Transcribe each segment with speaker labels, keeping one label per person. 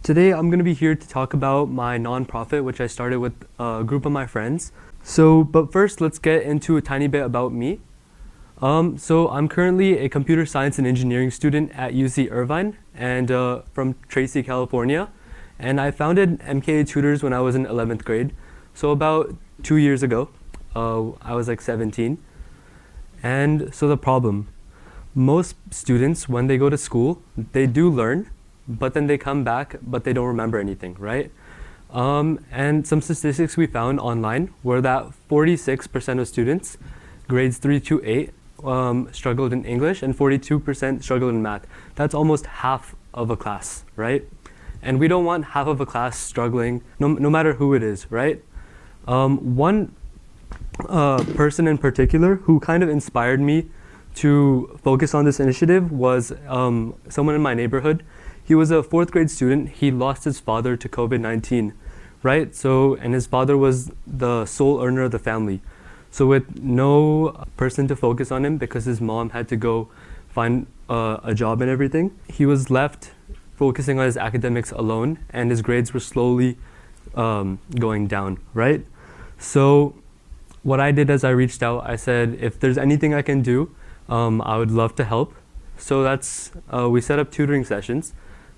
Speaker 1: Today I'm going to be here to talk about my nonprofit, which I started with a group of my friends. But first, let's get into a tiny bit about me. So I'm currently a computer science and engineering student at UC Irvine and from Tracy, California. And I founded MKA Tutors when I was in 11th grade. So about 2 years ago, I was like 17. And so the problem, most students, when they go to school, they do learn, but then they come back, but they don't remember anything, right? And some statistics we found online were that 46% of students, grades 3 to 8, struggled in English, and 42% struggled in math. That's almost half of a class, right? And we don't want half of a class struggling, no matter who it is, right? One person in particular who kind of inspired me to focus on this initiative was someone in my neighborhood. He was a 4th grade student. He lost his father to COVID-19, right? And his father was the sole earner of the family. So with no person to focus on him because his mom had to go find a job and everything, he was left focusing on his academics alone, and his grades were slowly going down, right? So what I did is I reached out. I said, if there's anything I can do, I would love to help. So we set up tutoring sessions.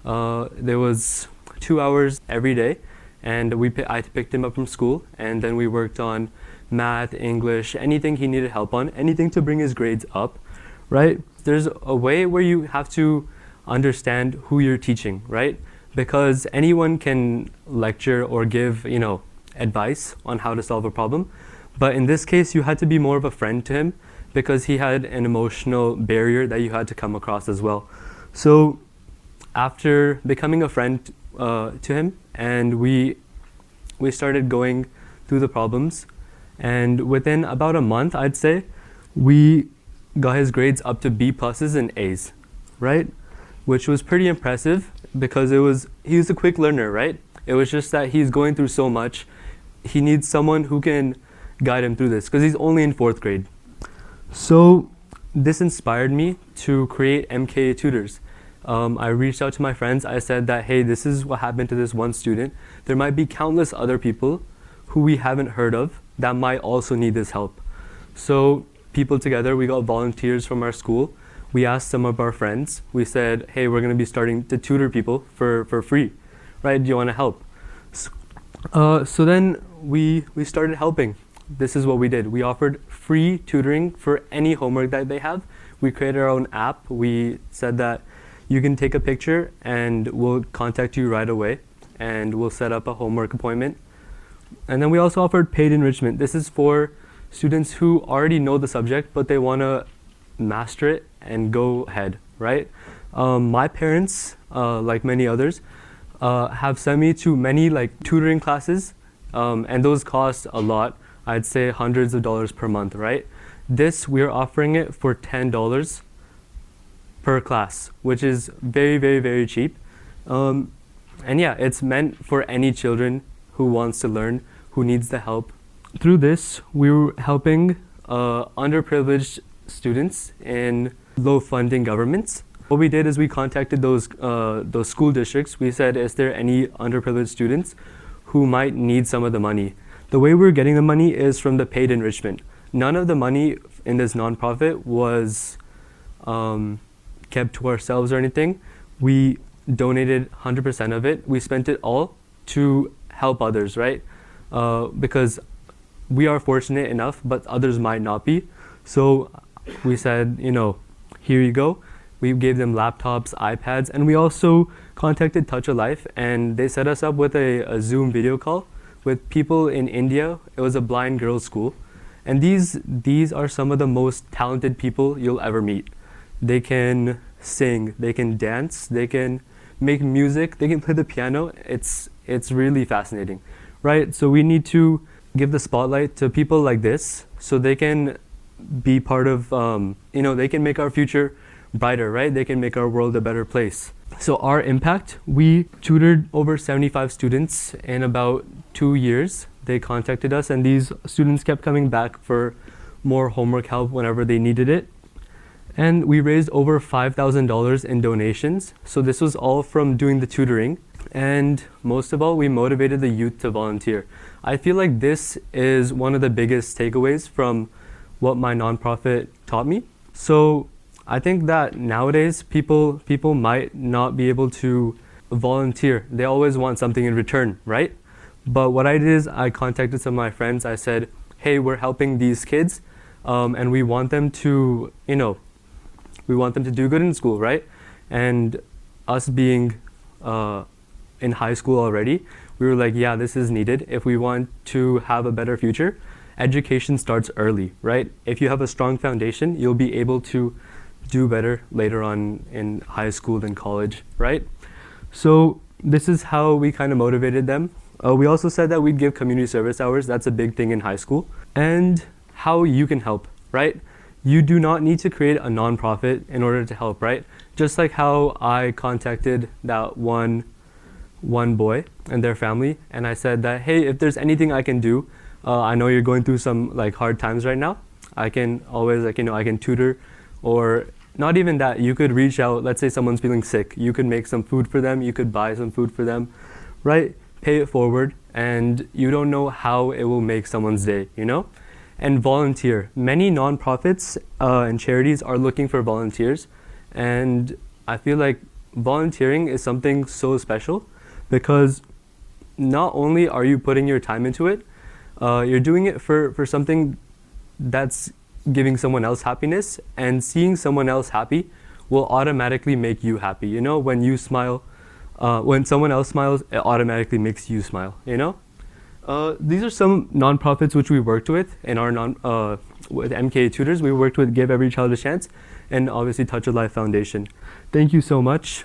Speaker 1: There was 2 hours every day, and I picked him up from school, and then we worked on math, English, anything he needed help on, anything to bring his grades up, right? There's a way where you have to understand who you're teaching, right? Because anyone can lecture or give, advice on how to solve a problem. But in this case, you had to be more of a friend to him because he had an emotional barrier that you had to come across as well. So after becoming a friend to him, and we started going through the problems, and within about a month, I'd say, we got his grades up to B pluses and A's, right? Which was pretty impressive because he was a quick learner, right? It was just that he's going through so much. He needs someone who can guide him through this because he's only in 4th grade. So this inspired me to create MKA Tutors. I reached out to my friends. I said that, hey, this is what happened to this one student. There might be countless other people who we haven't heard of that might also need this help. So people together, we got volunteers from our school. We asked some of our friends. We said, hey, we're going to be starting to tutor people for free, right? Do you want to help? So then we started helping. This is what we did. We offered free tutoring for any homework that they have. We created our own app. We said that you can take a picture and we'll contact you right away and we'll set up a homework appointment. And then we also offered paid enrichment. This is for students who already know the subject, but they want to master it and go ahead, right? My parents, like many others, have sent me to many tutoring classes, and those cost a lot. I'd say hundreds of dollars per month, right? This, we're offering it for $10 per class, which is very, very, very cheap. And yeah, it's meant for any children who wants to learn, who needs the help. Through this, we were helping underprivileged students in low funding governments. What we did is we contacted those school districts. We said, is there any underprivileged students who might need some of the money? The way we're getting the money is from the paid enrichment. None of the money in this nonprofit was kept to ourselves or anything. We donated 100% of it. We spent it all to help others, right? Because we are fortunate enough, but others might not be. So we said, here you go. We gave them laptops, iPads, and we also contacted Touch a Life, and they set us up with a Zoom video call with people in India. It was a blind girls' school. And these are some of the most talented people you'll ever meet. They can sing, they can dance, they can make music, they can play the piano. It's really fascinating, right? So we need to give the spotlight to people like this so they can be part of, they can make our future brighter, right? They can make our world a better place. So our impact, we tutored over 75 students in about 2 years. They contacted us, and these students kept coming back for more homework help whenever they needed it. And we raised over $5,000 in donations. So this was all from doing the tutoring. And most of all, we motivated the youth to volunteer. I feel like this is one of the biggest takeaways from what my nonprofit taught me. So I think that nowadays people might not be able to volunteer. They always want something in return, right? But what I did is I contacted some of my friends. I said, hey, we're helping these kids, and we want them to, we want them to do good in school, right? And us being in high school already, we were like, yeah, this is needed. If we want to have a better future, education starts early, right? If you have a strong foundation, you'll be able to do better later on in high school and college, right? So this is how we kind of motivated them. We also said that we'd give community service hours. That's a big thing in high school. And how you can help, right? You do not need to create a nonprofit in order to help, right? Just like how I contacted that one boy and their family, and I said that, hey, if there's anything I can do, I know you're going through some like hard times right now. I can always I can tutor, or not even that. You could reach out. Let's say someone's feeling sick. You could make some food for them. You could buy some food for them, right? Pay it forward, and you don't know how it will make someone's day, And volunteer. Many nonprofits and charities are looking for volunteers, and I feel like volunteering is something so special because not only are you putting your time into it, you're doing it for something that's giving someone else happiness, and seeing someone else happy will automatically make you happy. When you smile, when someone else smiles, it automatically makes you smile, These are some nonprofits which we worked with in our with MKA Tutors. We worked with Give Every Child a Chance and obviously Touch a Life Foundation. Thank you so much.